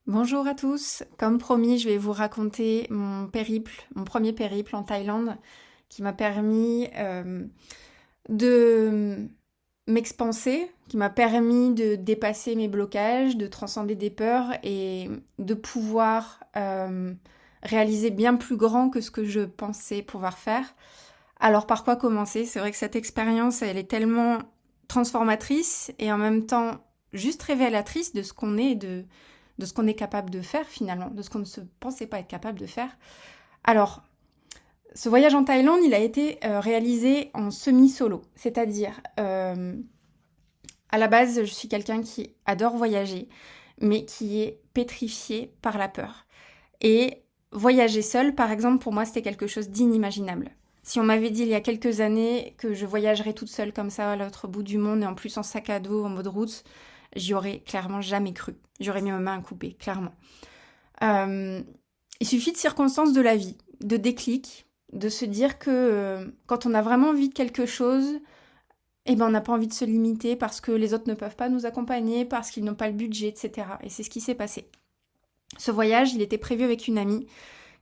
Bonjour à tous. Comme promis, je vais vous raconter mon premier périple en Thaïlande qui m'a permis de m'expanser, qui m'a permis de dépasser mes blocages, de transcender des peurs et de pouvoir réaliser bien plus grand que ce que je pensais pouvoir faire. Alors par quoi commencer? C'est vrai que cette expérience, elle est tellement transformatrice et en même temps juste révélatrice de ce qu'on est et de ce qu'on est capable de faire finalement, de ce qu'on ne se pensait pas être capable de faire. Alors, ce voyage en Thaïlande, il a été réalisé en semi-solo, c'est-à-dire à la base, je suis quelqu'un qui adore voyager, mais qui est pétrifié par la peur. Et voyager seul, par exemple, pour moi, c'était quelque chose d'inimaginable. Si on m'avait dit il y a quelques années que je voyagerais toute seule comme ça à l'autre bout du monde et en plus en sac à dos, en mode route, j'y aurais clairement jamais cru. J'aurais mis ma main à couper, clairement. Euh, il suffit de circonstances de la vie, de déclics, de se dire que quand on a vraiment envie de quelque chose, eh ben on n'a pas envie de se limiter parce que les autres ne peuvent pas nous accompagner, parce qu'ils n'ont pas le budget, etc. Et c'est ce qui s'est passé. Ce voyage, il était prévu avec une amie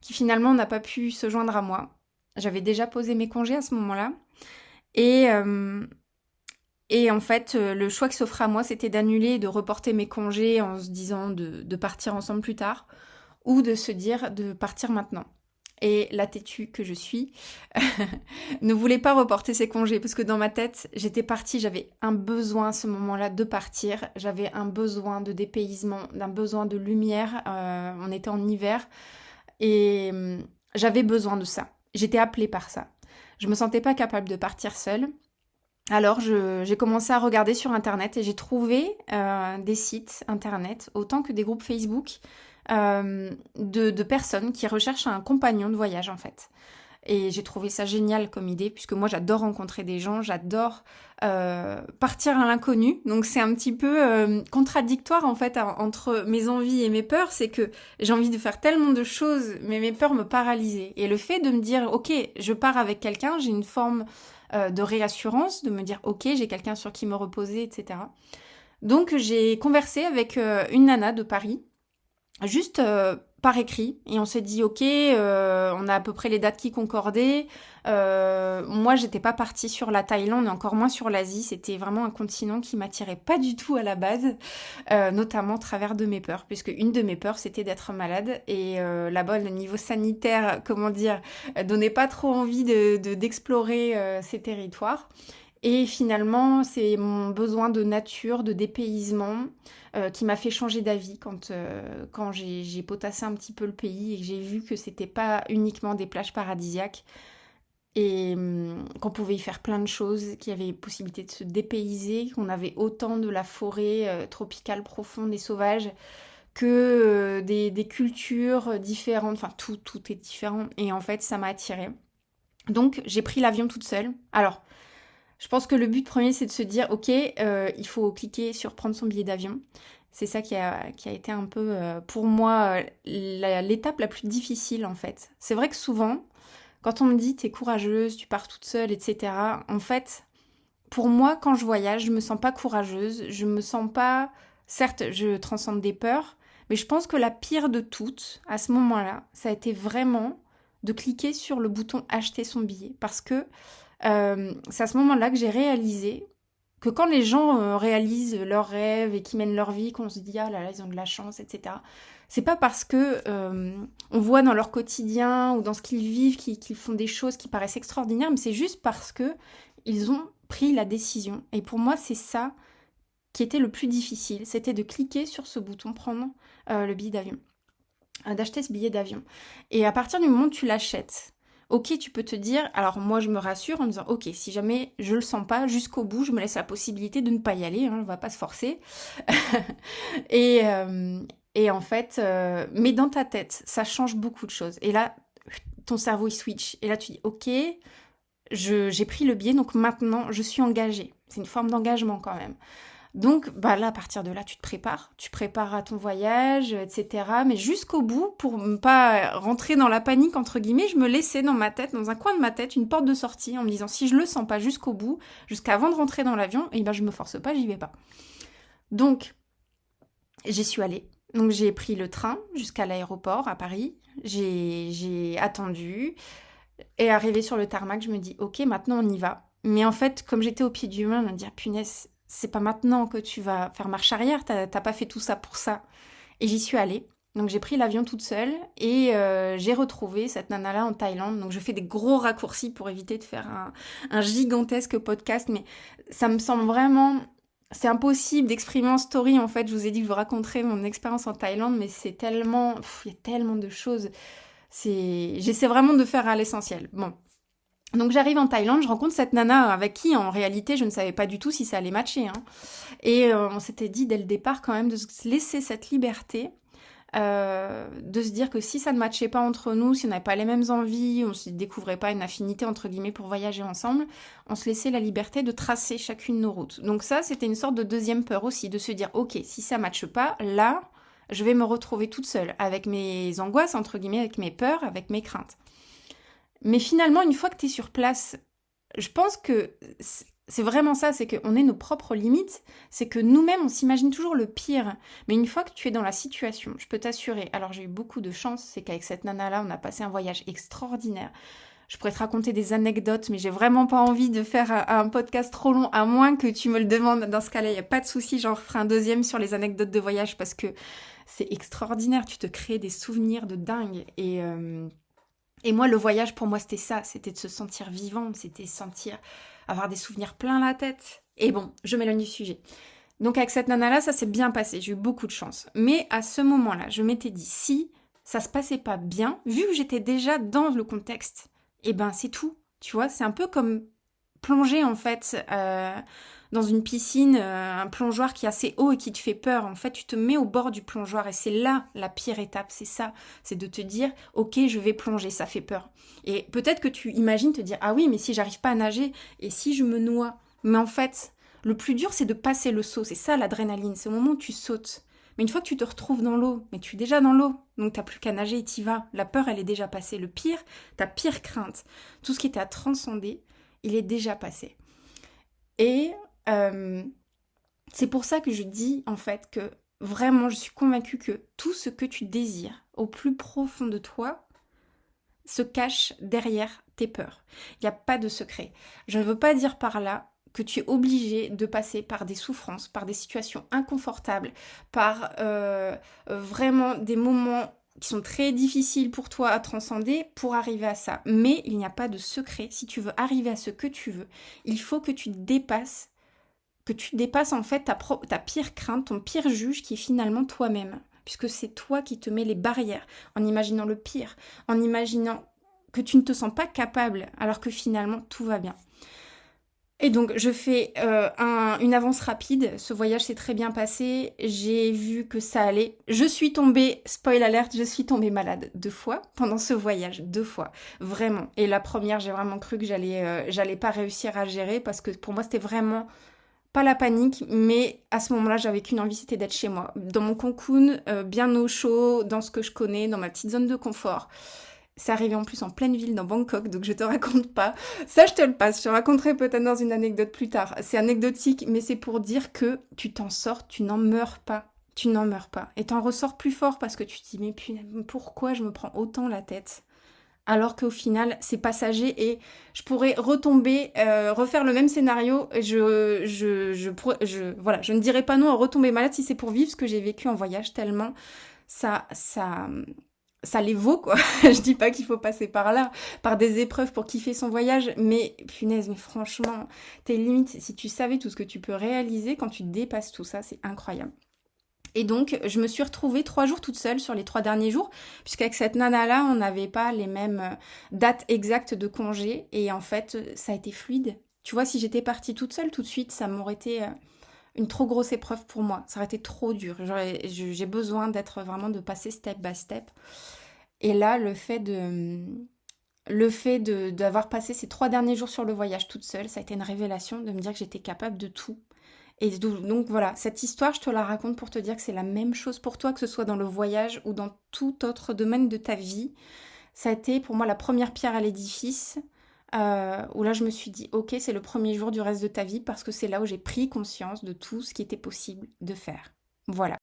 qui finalement n'a pas pu se joindre à moi. J'avais déjà posé mes congés à ce moment-là. Et, euh, et en fait, le choix qui s'offrait à moi, c'était d'annuler et de reporter mes congés en se disant de partir ensemble plus tard, ou de se dire de partir maintenant. Et la têtue que je suis ne voulait pas reporter ses congés parce que dans ma tête, j'étais partie, j'avais un besoin à ce moment-là de partir, j'avais un besoin de dépaysement, d'un besoin de lumière, on était en hiver et j'avais besoin de ça. J'étais appelée par ça. Je me sentais pas capable de partir seule. Alors j'ai commencé à regarder sur internet et j'ai trouvé des sites internet autant que des groupes Facebook de personnes qui recherchent un compagnon de voyage en fait. Et j'ai trouvé ça génial comme idée, puisque moi j'adore rencontrer des gens, j'adore partir à l'inconnu. Donc c'est un petit peu contradictoire en fait entre mes envies et mes peurs. C'est que j'ai envie de faire tellement de choses, mais mes peurs me paralysaient. Et le fait de me dire, ok, je pars avec quelqu'un, j'ai une forme de réassurance, de me dire, ok, j'ai quelqu'un sur qui me reposer, etc. Donc j'ai conversé avec une nana de Paris juste par écrit et on s'est dit ok on a à peu près les dates qui concordaient. Moi j'étais pas partie sur la Thaïlande et encore moins sur l'Asie, c'était vraiment un continent qui m'attirait pas du tout à la base, notamment au travers de mes peurs, puisque une de mes peurs c'était d'être malade et là-bas le niveau sanitaire comment dire donnait pas trop envie d'explorer ces territoires. Et finalement, c'est mon besoin de nature, de dépaysement, qui m'a fait changer d'avis quand j'ai potassé un petit peu le pays et que j'ai vu que c'était pas uniquement des plages paradisiaques et qu'on pouvait y faire plein de choses, qu'il y avait possibilité de se dépayser, qu'on avait autant de la forêt tropicale profonde et sauvage que des cultures différentes, enfin tout est différent et en fait ça m'a attirée. Donc j'ai pris l'avion toute seule. Alors je pense que le but premier, c'est de se dire, ok, il faut cliquer sur prendre son billet d'avion. C'est ça qui a été un peu, pour moi, l'étape la plus difficile, en fait. C'est vrai que souvent, quand on me dit, t'es courageuse, tu pars toute seule, etc., en fait, pour moi, quand je voyage, je me sens pas courageuse, je me sens pas... Certes, je transcende des peurs, mais je pense que la pire de toutes, à ce moment-là, ça a été vraiment de cliquer sur le bouton acheter son billet. Parce que c'est à ce moment-là que j'ai réalisé que quand les gens réalisent leurs rêves et qui mènent leur vie, qu'on se dit ah là là ils ont de la chance, etc. C'est pas parce que on voit dans leur quotidien ou dans ce qu'ils vivent qu'ils font des choses qui paraissent extraordinaires, mais c'est juste parce que ils ont pris la décision. Et pour moi, c'est ça qui était le plus difficile, c'était de cliquer sur ce bouton prendre le billet d'avion, d'acheter ce billet d'avion. Et à partir du moment où tu l'achètes, ok, tu peux te dire, alors moi je me rassure en me disant, ok, si jamais je le sens pas jusqu'au bout, je me laisse la possibilité de ne pas y aller, hein, on va pas se forcer. et, euh, et en fait, mais dans ta tête, ça change beaucoup de choses. Et là, ton cerveau il switch. Et là tu dis, ok, j'ai pris le billet, donc maintenant je suis engagée. C'est une forme d'engagement quand même. Donc, bah là, à partir de là, tu prépares à ton voyage, etc. Mais jusqu'au bout, pour ne pas rentrer dans la panique, entre guillemets, je me laissais dans ma tête, dans un coin de ma tête, une porte de sortie, en me disant, si je le sens pas jusqu'au bout, jusqu'avant de rentrer dans l'avion, et ben je me force pas, j'y vais pas. Donc, j'y suis allée. Donc j'ai pris le train jusqu'à l'aéroport à Paris. J'ai attendu. Et arrivé sur le tarmac, je me dis, ok, maintenant on y va. Mais en fait, comme j'étais au pied du mur, je me dis, ah, punaise, c'est pas maintenant que tu vas faire marche arrière, t'as pas fait tout ça pour ça. Et j'y suis allée. Donc j'ai pris l'avion toute seule et j'ai retrouvé cette nana-là en Thaïlande. Donc je fais des gros raccourcis pour éviter de faire un gigantesque podcast, mais ça me semble vraiment... C'est impossible d'exprimer en story, en fait. Je vous ai dit que je vous raconterai mon expérience en Thaïlande, mais c'est tellement... Il y a tellement de choses. J'essaie vraiment de faire à l'essentiel. Bon. Donc j'arrive en Thaïlande, je rencontre cette nana avec qui, en réalité, je ne savais pas du tout si ça allait matcher, hein. Et on s'était dit dès le départ quand même de se laisser cette liberté, de se dire que si ça ne matchait pas entre nous, si on n'avait pas les mêmes envies, on ne se découvrait pas une affinité entre guillemets pour voyager ensemble, on se laissait la liberté de tracer chacune nos routes. Donc ça, c'était une sorte de deuxième peur aussi, de se dire ok, si ça ne matche pas, là, je vais me retrouver toute seule, avec mes angoisses, entre guillemets, avec mes peurs, avec mes craintes. Mais finalement, une fois que tu es sur place, je pense que c'est vraiment ça, c'est qu'on est nos propres limites, c'est que nous-mêmes, on s'imagine toujours le pire. Mais une fois que tu es dans la situation, je peux t'assurer, alors j'ai eu beaucoup de chance, c'est qu'avec cette nana-là, on a passé un voyage extraordinaire. Je pourrais te raconter des anecdotes, mais j'ai vraiment pas envie de faire un podcast trop long, à moins que tu me le demandes. Dans ce cas-là, il n'y a pas de souci, j'en referai un deuxième sur les anecdotes de voyage, parce que c'est extraordinaire, tu te crées des souvenirs de dingue. Et moi, le voyage, pour moi, c'était ça. C'était de se sentir vivante, c'était avoir des souvenirs plein la tête. Et bon, je m'éloigne du sujet. Donc avec cette nana-là, ça s'est bien passé. J'ai eu beaucoup de chance. Mais à ce moment-là, je m'étais dit, si ça se passait pas bien, vu que j'étais déjà dans le contexte, eh ben c'est tout. Tu vois, c'est un peu comme plonger en fait dans une piscine, un plongeoir qui est assez haut et qui te fait peur. En fait, tu te mets au bord du plongeoir et c'est là la pire étape, c'est ça. C'est de te dire, ok, je vais plonger, ça fait peur. Et peut-être que tu imagines te dire, ah oui, mais si j'arrive pas à nager et si je me noie. Mais en fait, le plus dur, c'est de passer le saut. C'est ça l'adrénaline, c'est au moment où tu sautes. Mais une fois que tu te retrouves dans l'eau, mais tu es déjà dans l'eau, donc t'as plus qu'à nager et t'y vas. La peur, elle est déjà passée. Le pire, ta pire crainte, tout ce qui était à transcender, il est déjà passé. Et euh, c'est pour ça que je dis en fait que vraiment je suis convaincue que tout ce que tu désires au plus profond de toi se cache derrière tes peurs. Il n'y a pas de secret. Je ne veux pas dire par là que tu es obligé de passer par des souffrances, par des situations inconfortables, par vraiment des moments qui sont très difficiles pour toi à transcender pour arriver à ça. Mais il n'y a pas de secret. Si tu veux arriver à ce que tu veux, il faut que tu dépasses en fait ta pire crainte, ton pire juge qui est finalement toi-même. Puisque c'est toi qui te mets les barrières en imaginant le pire, en imaginant que tu ne te sens pas capable alors que finalement tout va bien. Et donc je fais une avance rapide, ce voyage s'est très bien passé, j'ai vu que ça allait. Je suis tombée, spoil alert, je suis tombée malade 2 fois pendant ce voyage, 2 fois, vraiment. Et la première, j'ai vraiment cru que j'allais pas réussir à gérer parce que pour moi c'était vraiment pas la panique, mais à ce moment-là, j'avais qu'une envie, c'était d'être chez moi, dans mon cocoon, bien au chaud, dans ce que je connais, dans ma petite zone de confort. C'est arrivé en plus en pleine ville dans Bangkok, donc je te raconte pas. Ça, je te le passe. Je te raconterai peut-être dans une anecdote plus tard. C'est anecdotique, mais c'est pour dire que tu t'en sors, tu n'en meurs pas. Tu n'en meurs pas. Et t'en ressors plus fort parce que tu te dis, mais punaise, pourquoi je me prends autant la tête alors qu'au final, c'est passager et je pourrais retomber, refaire le même scénario. Voilà, je ne dirais pas non à retomber malade si c'est pour vivre ce que j'ai vécu en voyage tellement ça, ça, ça les vaut, quoi. Je dis pas qu'il faut passer par là, par des épreuves pour kiffer son voyage, mais punaise, mais franchement, tes limites, si tu savais tout ce que tu peux réaliser quand tu dépasses tout ça, c'est incroyable. Et donc, je me suis retrouvée 3 jours toute seule sur les 3 derniers jours, puisqu'avec cette nana-là, on n'avait pas les mêmes dates exactes de congé, et en fait, ça a été fluide. Tu vois, si j'étais partie toute seule tout de suite, ça m'aurait été une trop grosse épreuve pour moi. Ça aurait été trop dur. J'ai besoin d'être vraiment de passer step by step. Et là, d'avoir passé ces 3 derniers jours sur le voyage toute seule, ça a été une révélation de me dire que j'étais capable de tout. Et donc voilà, cette histoire, je te la raconte pour te dire que c'est la même chose pour toi, que ce soit dans le voyage ou dans tout autre domaine de ta vie. Ça a été pour moi la première pierre à l'édifice, où là je me suis dit, ok, c'est le premier jour du reste de ta vie, parce que c'est là où j'ai pris conscience de tout ce qui était possible de faire. Voilà.